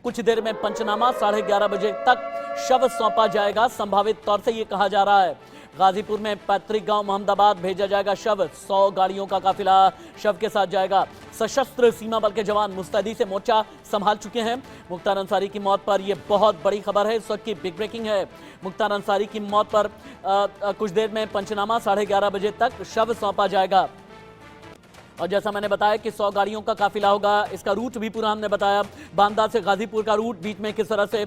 कुछ देर में पंचनामा, 11:30 बजे तक शव सौंपा जाएगा। संभावित तौर से ये कहा जा रहा है गाजीपुर में पैतृक गांव मोहम्मदाबाद भेजा जाएगा शव। 100 गाड़ियों का काफिला शव के साथ जाएगा। सशस्त्र सीमा बल के जवान मुस्तैदी से मोर्चा संभाल चुके हैं। मुख्तार अंसारी की मौत पर यह बहुत बड़ी खबर है, इस वक्त की बिग ब्रेकिंग है। मुख्तार अंसारी की मौत पर कुछ देर में पंचनामा, 11:30 बजे तक शव सौंपा जाएगा। और जैसा मैंने बताया कि 100 गाड़ियों का काफिला होगा। इसका रूट भी पूरा हमने बताया, बांदा से गाजीपुर का रूट, बीच में किस तरह से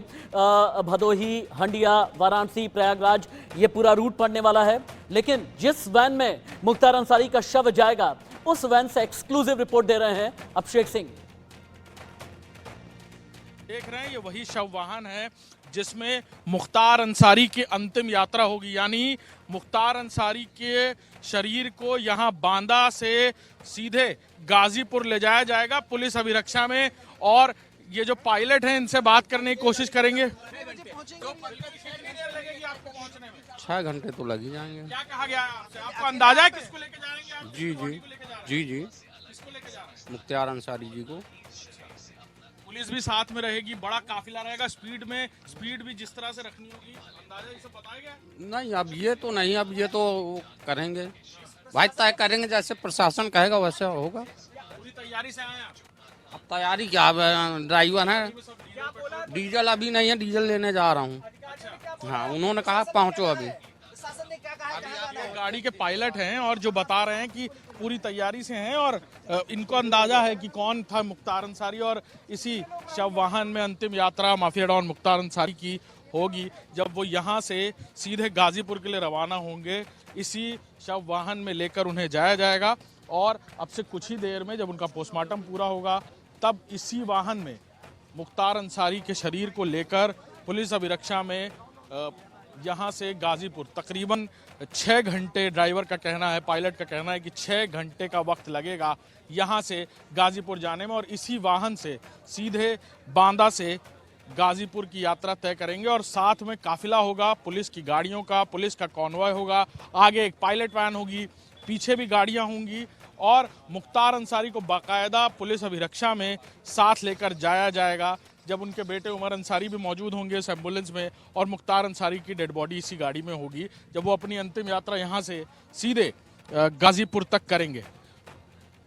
भदोही, हंडिया, वाराणसी, प्रयागराज, ये पूरा रूट पड़ने वाला है। लेकिन जिस वैन में मुख्तार अंसारी का शव जाएगा, उस वैन से एक्सक्लूसिव रिपोर्ट दे रहे हैं अभिषेक सिंह। देख रहे हैं ये वही शव वाहन है जिसमें मुख्तार अंसारी की अंतिम यात्रा होगी, यानी मुख्तार अंसारी के शरीर को यहां बांदा से सीधे गाजीपुर ले जाया जाएगा पुलिस अभिरक्षा में। और ये जो पायलट हैं इनसे बात करने की कोशिश करेंगे। 6 घंटे तो लग ही जाएंगे। क्या कहा गया है आपसे? आपको अंदाजा है किसको लेके जा रहे हैं आप? जी किसको लेके जा रहे हैं? मुख्तार अंसारी जी को। पुलिस भी साथ में रहेगी, बड़ा काफिला रहेगा। स्पीड भी जिस तरह से रखनी होगी, अंदाजा इसे बताया गया? नहीं, अब ये तो नहीं, अब ये तो करेंगे भाई, तय करेंगे जैसे प्रशासन कहेगा वैसे होगा। पूरी तैयारी से आए आप? अब तैयारी क्या, ड्राइवर है, डीजल अभी नहीं है, डीजल लेने जा रहा हूँ। हाँ, उन्होंने कहा पहुँचो अभी। गाड़ी के पायलट हैं और जो बता रहे हैं कि पूरी तैयारी से हैं और इनको अंदाजा है कि कौन था मुख्तार अंसारी। और इसी शव वाहन में अंतिम यात्रा माफिया डॉन मुख्तार अंसारी की होगी जब वो यहाँ से सीधे गाजीपुर के लिए रवाना होंगे। इसी शव वाहन में लेकर उन्हें जाया जाएगा और अब से कुछ ही देर में जब उनका पोस्टमार्टम पूरा होगा तब इसी वाहन में मुख्तार अंसारी के शरीर को लेकर पुलिस अभिरक्षा में यहाँ से गाजीपुर तकरीबन 6 घंटे, ड्राइवर का कहना है, पायलट का कहना है कि 6 घंटे का वक्त लगेगा यहाँ से गाजीपुर जाने में। और इसी वाहन से सीधे बांदा से गाजीपुर की यात्रा तय करेंगे और साथ में काफिला होगा पुलिस की गाड़ियों का, पुलिस का कॉन्वॉय होगा, आगे एक पायलट वैन होगी, पीछे भी गाड़ियाँ होंगी और मुख्तार अंसारी को बाकायदा पुलिस अभिरक्षा में साथ लेकर जाया जाएगा। जब उनके बेटे उमर अंसारी भी मौजूद होंगे इस एम्बुलेंस में और मुख्तार अंसारी की डेड बॉडी इसी गाड़ी में होगी जब वो अपनी अंतिम यात्रा यहाँ से सीधे गाजीपुर तक करेंगे।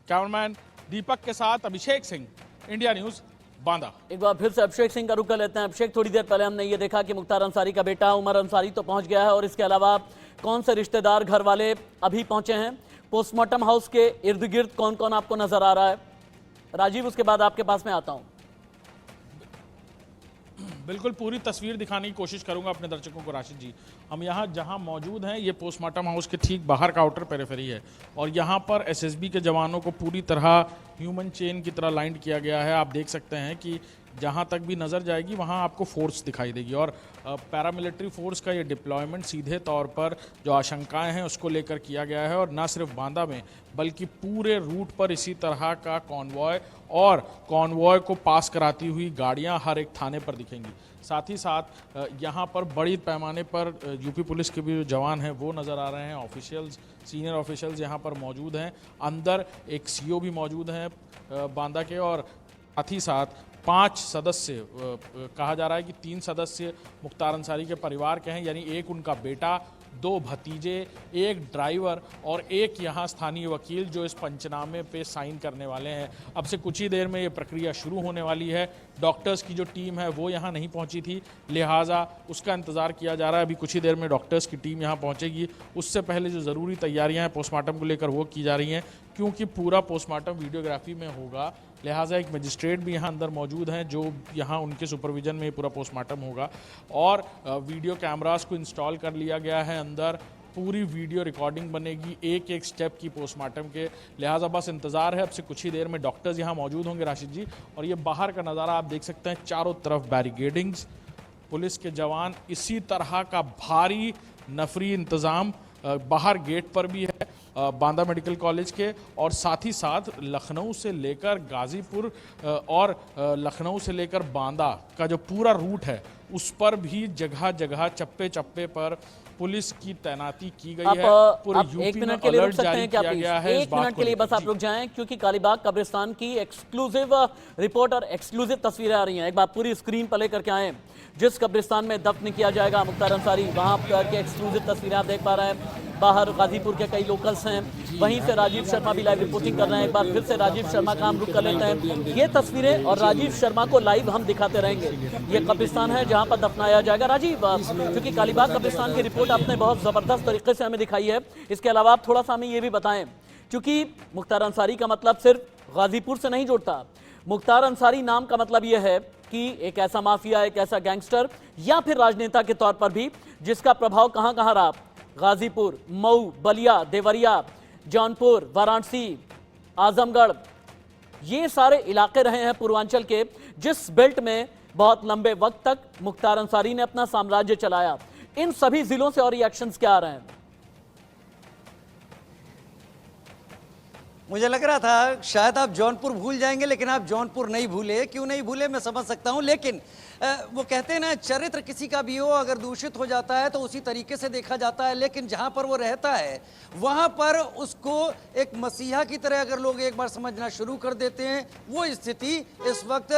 कैमरामैन दीपक के साथ अभिषेक सिंह, इंडिया न्यूज़, बांदा। एक बार फिर से अभिषेक सिंह का रुख कर लेते हैं। अभिषेक, थोड़ी देर पहले हमने ये देखा कि मुख्तार अंसारी का बेटा उमर अंसारी तो पहुंच गया है और इसके अलावा कौन से रिश्तेदार, घर वाले अभी पहुंचे हैं? पोस्टमार्टम हाउस के इर्द गिर्द कौन कौन आपको नजर आ रहा है? राजीव, उसके बाद आपके पास में आता हूं। बिल्कुल पूरी तस्वीर दिखाने की कोशिश करूंगा अपने दर्शकों को। राशिद जी, हम यहाँ जहाँ मौजूद हैं ये पोस्टमार्टम हाउस के ठीक बाहर का आउटर पेरिफेरी है और यहाँ पर एसएसबी के जवानों को पूरी तरह ह्यूमन चेन की तरह लाइन किया गया है। आप देख सकते हैं कि जहाँ तक भी नज़र जाएगी वहाँ आपको फोर्स दिखाई देगी और पैरामिलिट्री फोर्स का ये डिप्लॉयमेंट सीधे तौर पर जो आशंकाएं हैं उसको लेकर किया गया है। और ना सिर्फ बांदा में बल्कि पूरे रूट पर इसी तरह का कॉन्वॉय और कॉन्वॉय को पास कराती हुई गाड़ियां हर एक थाने पर दिखेंगी। साथ ही साथ यहाँ पर बड़ी पैमाने पर यूपी पुलिस के भी जो जवान हैं वो नज़र आ रहे हैं। ऑफिशियल्स, सीनियर ऑफिशियल्स यहाँ पर मौजूद हैं। अंदर एक सीओ भी मौजूद हैं बांदा के और साथ ही साथ 5 सदस्य, कहा जा रहा है कि 3 सदस्य मुख्तार अंसारी के परिवार के हैं, यानी एक उनका बेटा, 2 भतीजे, एक ड्राइवर और एक यहाँ स्थानीय वकील जो इस पंचनामे पे साइन करने वाले हैं। अब से कुछ ही देर में ये प्रक्रिया शुरू होने वाली है। डॉक्टर्स की जो टीम है वो यहाँ नहीं पहुँची थी, लिहाजा उसका इंतज़ार किया जा रहा है। अभी कुछ ही देर में डॉक्टर्स की टीम यहाँ पहुँचेगी। उससे पहले जो ज़रूरी तैयारियाँ हैं पोस्टमार्टम को लेकर वो की जा रही हैं, क्योंकि पूरा पोस्टमार्टम वीडियोग्राफी में होगा। लिहाजा एक मजिस्ट्रेट भी यहाँ अंदर मौजूद हैं जो यहाँ उनके सुपरविजन में पूरा पोस्टमार्टम होगा और वीडियो कैमरास को इंस्टॉल कर लिया गया है अंदर। पूरी वीडियो रिकॉर्डिंग बनेगी एक एक स्टेप की पोस्टमार्टम के। लिहाजा बस इंतज़ार है, अब से कुछ ही देर में डॉक्टर्स यहाँ मौजूद होंगे राशिद जी। और ये बाहर का नज़ारा आप देख सकते हैं, चारों तरफ बैरिकेडिंग्स, पुलिस के जवान, इसी तरह का भारी नफरी इंतज़ाम बाहर गेट पर भी है बांदा मेडिकल कॉलेज के। और साथ ही साथ लखनऊ से लेकर गाज़ीपुर और लखनऊ से लेकर बांदा का जो पूरा रूट है उस पर भी जगह जगह चप्पे चप्पे पर पुलिस की तैनाती की गई आप है। पूरे आप एक यूपी में मिनट के लिए रुक अलर्ट सकते जारी हैं क्या किया प्लीज? गया है इस एक बात मिनट को के लिए बस लेकर। आप जी। रुक जाएं, क्योंकि कालीबाग कब्रिस्तान की एक्सक्लूसिव रिपोर्ट और एक्सक्लूसिव तस्वीरें आ रही हैं। एक बार पूरी स्क्रीन पर लेकर के आए। जिस कब्रिस्तान में दफन किया जाएगा मुख्तार अंसारी, वहां के एक्सक्लूसिव तस्वीरें आप देख पा रहे हैं। बाहर गाजीपुर के कई लोकल्स हैं, वहीं से राजीव शर्मा भी लाइव रिपोर्टिंग कर रहे हैं। एक बार फिर से राजीव शर्मा का हम रुक कर लेते हैं। ये तस्वीरें और राजीव शर्मा को लाइव हम दिखाते रहेंगे। ये कब्रिस्तान है जहां पर दफनाया जाएगा। राजीव, क्योंकि कालीबाग कब्रिस्तान की रिपोर्ट आपने बहुत जबरदस्त तरीके से हमें दिखाई है, इसके अलावा आप थोड़ा सा हमें ये भी बताएं, क्योंकि मुख्तार अंसारी का मतलब सिर्फ गाजीपुर से नहीं जुड़ता। मुख्तार अंसारी नाम का मतलब यह है कि एक ऐसा माफिया, एक ऐसा गैंगस्टर या फिर राजनेता के तौर पर भी जिसका प्रभाव कहां कहां रहा। गाजीपुर, मऊ, बलिया, देवरिया, जौनपुर, वाराणसी, आजमगढ़, ये सारे इलाके रहे हैं पूर्वांचल के, जिस बेल्ट में बहुत लंबे वक्त तक मुख्तार अंसारी ने अपना साम्राज्य चलाया। इन सभी जिलों से और रिएक्शंस क्या आ रहे हैं? मुझे लग रहा था शायद आप जौनपुर भूल जाएंगे, लेकिन आप जौनपुर नहीं भूले। क्यों नहीं भूले मैं समझ सकता हूं, लेकिन वो कहते हैं ना, चरित्र किसी का भी हो अगर दूषित हो जाता है तो उसी तरीके से देखा जाता है। लेकिन जहां पर वो रहता है वहां पर उसको एक मसीहा की तरह अगर लोग एक बार समझना शुरू कर देते हैं, वो स्थिति इस वक्त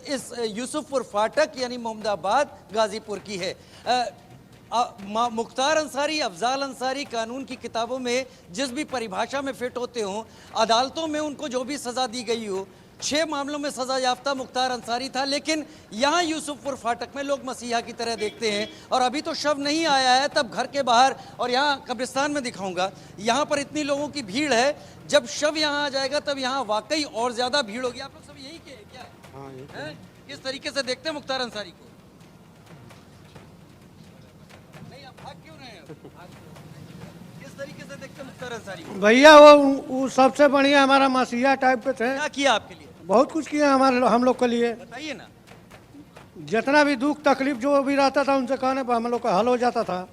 इस यूसुफपुर फाटक यानी मोहम्मदाबाद गाजीपुर की है। मुख्तार अंसारी, अफजाल अंसारी कानून की किताबों में जिस भी परिभाषा में फिट होते हों, अदालतों में उनको जो भी सज़ा दी गई हो, 6 मामलों में सज़ा याफ्ता मुख्तार अंसारी था। लेकिन यहाँ यूसुफपुर फाटक में लोग मसीहा की तरह देखते हैं। और अभी तो शव नहीं आया है, तब घर के बाहर और यहाँ कब्रिस्तान में दिखाऊंगा, यहाँ पर इतनी लोगों की भीड़ है। जब शव यहाँ आ जाएगा तब यहाँ वाकई और ज़्यादा भीड़ होगी। आप लोग सब यही के क्या है? किस तरीके से देखते हैं मुख्तार अंसारी को? किस तरीके से देखते मुख्तार अंसारी को? भैया वो सबसे बढ़िया हमारा मसीहा टाइप के थे। क्या किया आपके लिए? बहुत कुछ किया हमारे हम लोग के लिए। बताइए ना। जितना भी दुख तकलीफ जो भी रहता था उनसे कहने पर हम लोग का हल हो जाता था।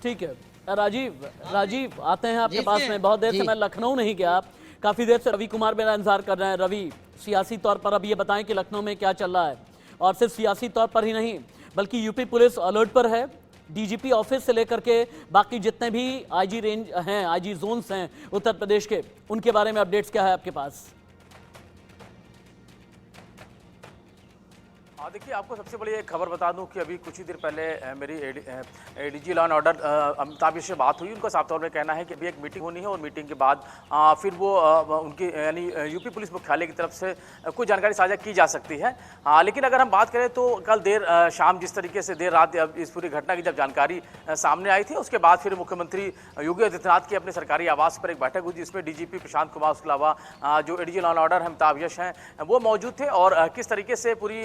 ठीक है राजीव आते हैं आपके जी, पास में। बहुत देर से मैं लखनऊ नहीं गया, काफी देर से रवि कुमार मेरा इंतजार कर रहे हैं। रवि, सियासी तौर पर अब ये बताएं कि लखनऊ में क्या चल रहा है, और सिर्फ सियासी तौर पर ही नहीं बल्कि यूपी पुलिस अलर्ट पर है। डीजीपी ऑफिस से लेकर के बाकी जितने भी आईजी रेंज हैं, आईजी जोन्स हैं उत्तर प्रदेश के, उनके बारे में अपडेट्स क्या है आपके पास? देखिए, आपको सबसे बड़ी एक खबर बता दूं कि अभी कुछ ही देर पहले मेरी ADG law and order Amitabh से बात हुई। उनका साफ तौर पे कहना है कि अभी एक मीटिंग होनी है और मीटिंग के बाद फिर वो उनकी यानी यूपी पुलिस मुख्यालय की तरफ से कुछ जानकारी साझा की जा सकती है। लेकिन अगर हम बात करें तो कल देर शाम जिस तरीके से देर रात इस पूरी घटना की जब जानकारी सामने आई थी, उसके बाद फिर मुख्यमंत्री योगी आदित्यनाथ की अपने सरकारी आवास पर एक बैठक हुई, जिसमें डीजीपी प्रशांत कुमार, उसके अलावा जो ADG law and order Amitabh हैं वो मौजूद थे। और किस तरीके से पूरी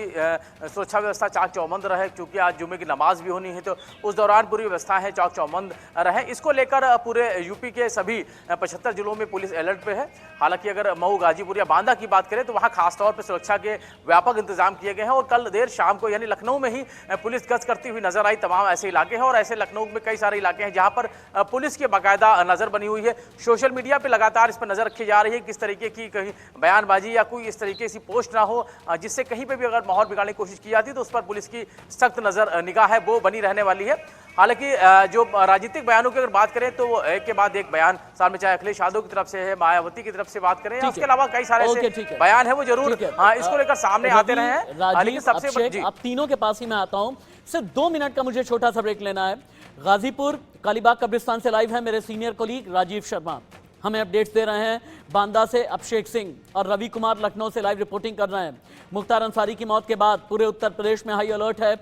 सुरक्षा व्यवस्था चाक चौबंद रहे, क्योंकि आज जुम्मे की नमाज भी होनी है, तो उस दौरान पूरी व्यवस्था है चाक चौबंद रहे। इसको लेकर पूरे यूपी के सभी 75 जिलों में पुलिस अलर्ट पे है। हालांकि अगर मऊ, गाजीपुर या बांदा की बात करें तो वहां खासतौर पर सुरक्षा के व्यापक इंतजाम किए गए हैं। और कल देर शाम को यानी लखनऊ में ही पुलिस गश्त करती हुई नजर आई। तमाम ऐसे इलाके हैं और ऐसे लखनऊ में कई सारे इलाके हैं जहां पर पुलिस की बाकायदा नजर बनी हुई है। सोशल मीडिया पर लगातार इस पर नजर रखी जा रही है, किस तरीके की कहीं बयानबाजी या कोई इस तरीके से पोस्ट ना हो जिससे कहीं पर भी अगर माहौल बिगाड़ने की कोशिश की जाती तो उस पर पुलिस की सख्त नजर निगाह है वो बनी रहने वाली है। हालांकि जो राजनीतिक बयानों की अगर बात करें तो एक के बाद एक बयान सामने, चाहे अखिलेश यादव की तरफ से है, मायावती की तरफ से बात करें, उसके अलावा कई सारे ऐसे बयान है वो जरूर इसको लेकर सामने आते रहे हैं। लेकिन सबसे अब तीनों के पास ही मैं आता हूं, सिर्फ 2 मिनट का मुझे छोटा सा ब्रेक लेना है। गाजीपुर कालीबाग कब्रिस्तान से लाइव है मेरे सीनियर कोलीग राजीव शर्मा, हमें अपडेट्स दे रहे हैं। बांदा से अभिषेक सिंह और रवि कुमार लखनऊ से लाइव रिपोर्टिंग कर रहे हैं। मुख्तार अंसारी की मौत के बाद पूरे उत्तर प्रदेश में हाई अलर्ट है।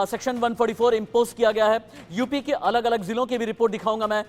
सेक्शन 144 इंपोज किया गया है। यूपी के अलग अलग जिलों की भी रिपोर्ट दिखाऊंगा मैं।